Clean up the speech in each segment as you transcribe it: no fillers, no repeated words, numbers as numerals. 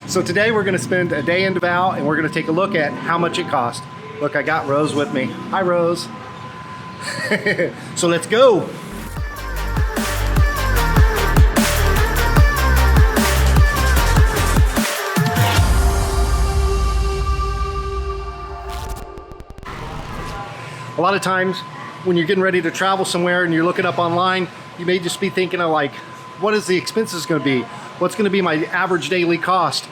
So today we're gonna spend a day in Davao and we're gonna take a look at how much it cost. Look, I got Rose with me. Hi, Rose. So let's go. A lot of times when you're getting ready to travel somewhere and you're looking up online, you may just be thinking of like, what is the expenses gonna be? What's gonna be my average daily cost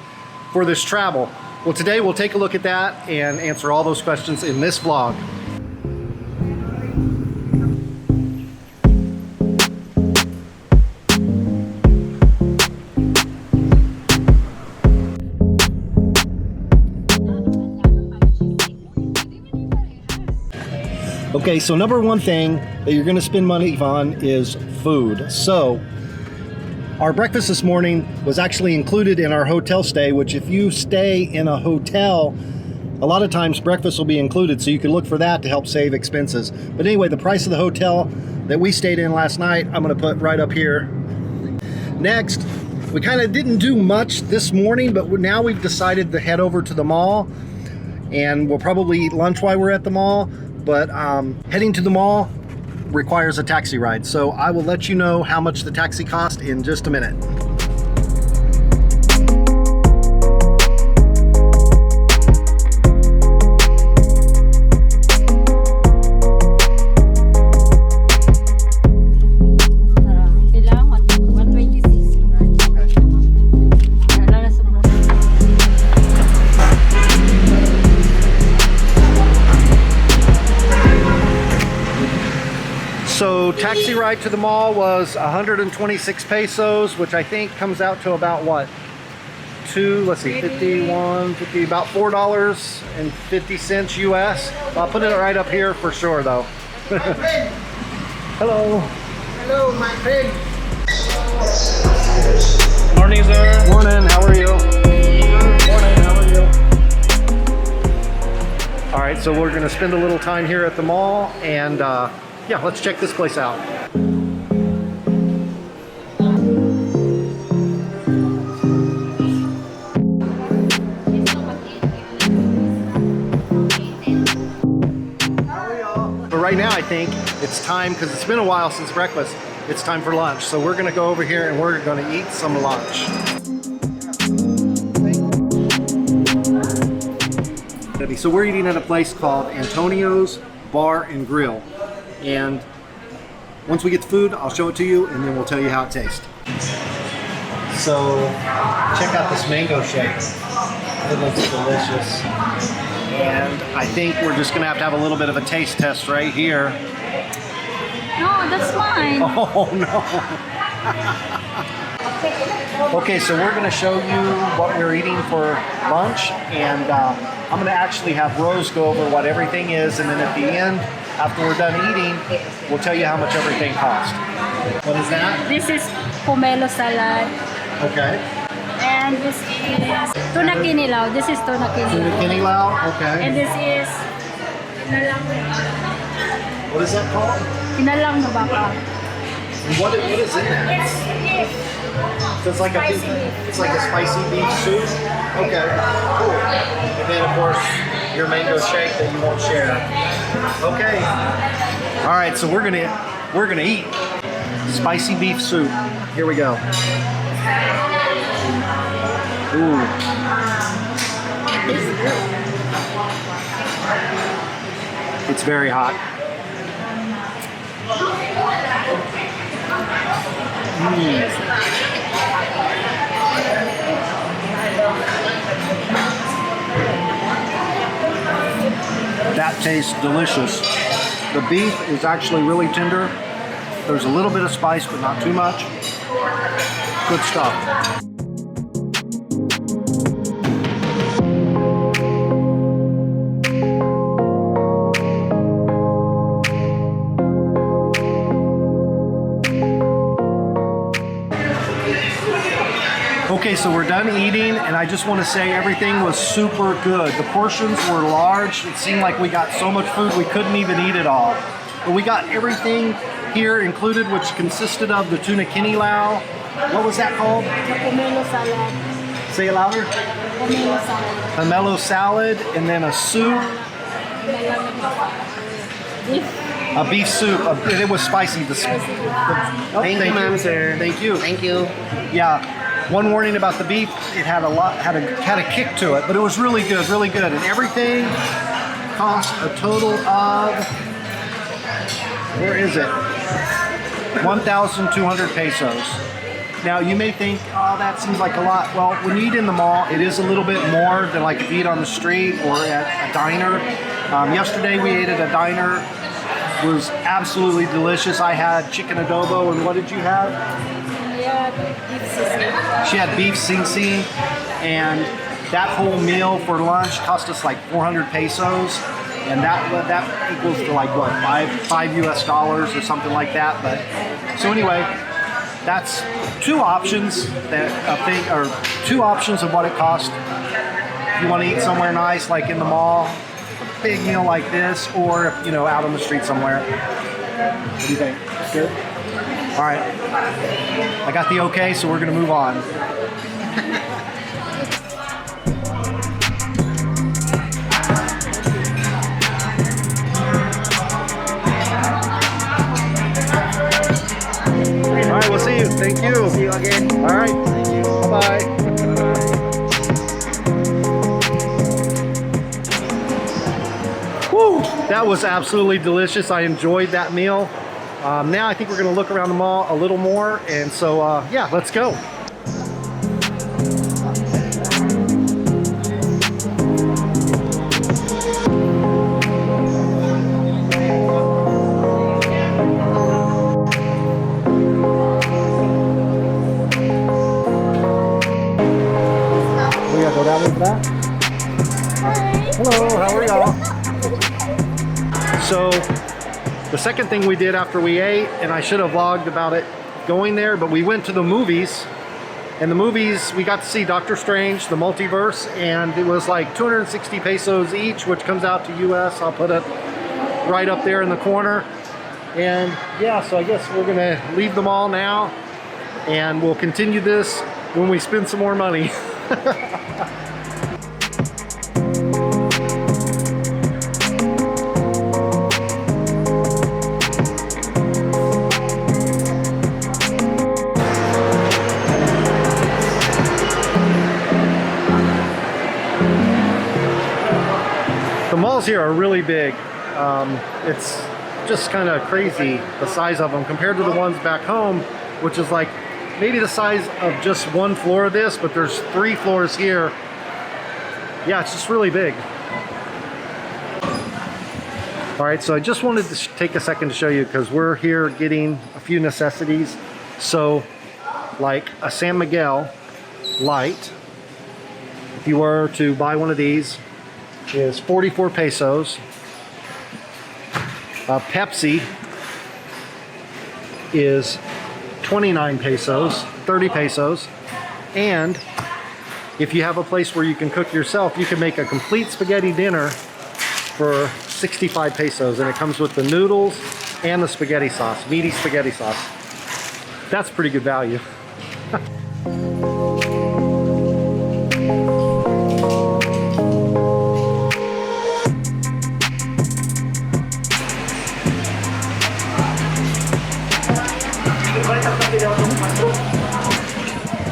for this travel? Well, today we'll take a look at that and answer all those questions in this vlog. Okay, so number one thing that you're gonna spend money on is food. So our breakfast this morning was actually included in our hotel stay, which if you stay in a hotel, a lot of times breakfast will be included, so you can look for that to help save expenses. But anyway, the price of the hotel that we stayed in last night, I'm gonna put right up here. Next, we kind of didn't do much this morning, but now we've decided to head over to the mall, and we'll probably eat lunch while we're at the mall, but heading to the mall requires a taxi ride. So I will let you know how much the taxi cost in just a minute. So taxi ride to the mall was 126 pesos, which I think comes out to about what? Let's see, 51, 50, about $4.50 US. I'll put it right up here for sure though. Hello. Hello, my friend. Morning, sir. Morning, how are you? Morning, how are you? All right, so we're gonna spend a little time here at the mall and yeah, let's check this place out. But right now I think it's time, because it's been a while since breakfast, it's time for lunch. So we're gonna go over here and we're gonna eat some lunch. So we're eating at a place called Antonio's Bar and Grill. And once we get the food, I'll show it to you and then we'll tell you how it tastes. So check out this mango shake. It looks delicious. And I think we're just gonna have a little bit of a taste test right here. No, that's mine. Oh no. Okay, so we're gonna show you what we're eating for lunch, and I'm gonna actually have Rose go over what everything is, and then at the end, after we're done eating, we'll tell you how much everything costs. What is that? This is pomelo salad. Okay. And this is tuna kinilaw. This is tuna Tuna kinilaw. kinilaw, okay. And this is kinalang. What is that called? Kinalang na baka. What is in that? It's beef. So it's like Spicy beef. It's like a spicy beef soup? Okay, cool. And then of course, your mango shake that you won't share. Okay. All right, so we're gonna eat spicy beef soup. Here we go. Ooh. It's very hot. That tastes delicious. The beef is actually really tender. There's a little bit of spice, but not too much. Good stuff. Okay, so we're done eating, and I just want to say everything was super good. The portions were large. It seemed like we got so much food we couldn't even eat it all. But we got everything here included, which consisted of the tuna kinilaw. What was that called? The pomelo salad. Say it louder. Pomelo salad. Pomelo salad, and then a soup. Beef. A beef soup. And it was spicy. Thank you, ma'am, sir. Thank you. Thank you. Yeah. One warning about the beef: it had a kick to it, but it was really good, and everything cost a total of, where is it? 1,200 pesos. Now you may think, oh, that seems like a lot. Well, when you eat in the mall, it is a little bit more than like if you eat on the street or at a diner. Yesterday we ate at a diner. It was absolutely delicious. I had chicken adobo, and what did you have? Yeah, beef sisig. She had beef sing sing, and that whole meal for lunch cost us like 400 pesos, and that equals to like what, five US dollars or something like that. But so anyway, that's two options two options of what it costs. If you want to eat somewhere nice, like in the mall, a big meal like this, or out on the street somewhere. What do you think? Good. All right, I got the okay, so we're gonna move on. All right, we'll see you. Thank you. See you again. All right. Bye-bye. Woo! That was absolutely delicious. I enjoyed that meal. Now I think we're going to look around the mall a little more, and so yeah, let's go. We gotta go that way for that. Hello, how are y'all? So the second thing we did after we ate, and I should have vlogged about it going there, but we went to the movies. And the movies, we got to see Doctor Strange, the multiverse, and it was like 260 pesos each, which comes out to US. I'll put it right up there in the corner. And yeah, so I guess we're gonna leave the mall now, and we'll continue this when we spend some more money. The malls here are really big. It's just kind of crazy, the size of them compared to the ones back home, which is like maybe the size of just one floor of this, but there's 3 floors here. Yeah, it's just really big. All right, so I just wanted to take a second to show you, because we're here getting a few necessities. So like a San Miguel light, if you were to buy one of these, is 44 pesos. Pepsi is 29 pesos, 30 pesos. And if you have a place where you can cook yourself, you can make a complete spaghetti dinner for 65 pesos. And it comes with the noodles and the spaghetti sauce, meaty spaghetti sauce. That's pretty good value.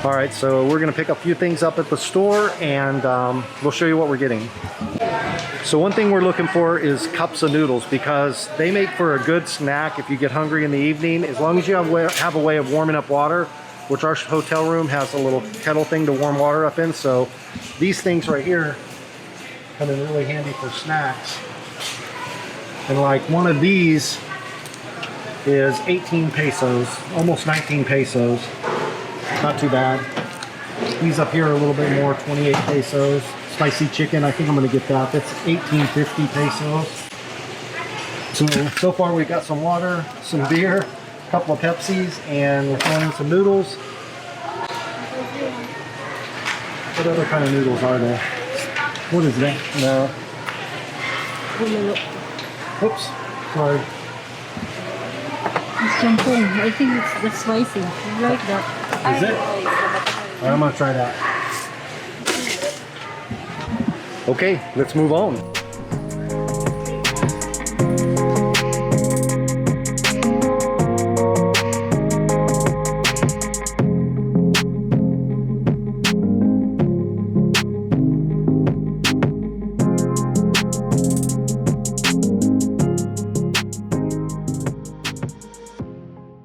All right, so we're gonna pick a few things up at the store, and we'll show you what we're getting. So one thing we're looking for is cups of noodles, because they make for a good snack if you get hungry in the evening, as long as you have a way of warming up water, which our hotel room has a little kettle thing to warm water up in. So these things right here come in really handy for snacks. And like one of these is 18 pesos, almost 19 pesos. Not too bad. These up here are a little bit more, 28 pesos. Spicy chicken, I think I'm gonna get that. That's 18.50 pesos. So far we've got some water, some beer, a couple of Pepsis, and we're throwing in some noodles. What other kind of noodles are there? What is that? No. Oops, sorry. It's champong. I think that's spicy. You like that? Is it? I'm gonna try that. Okay, let's move on.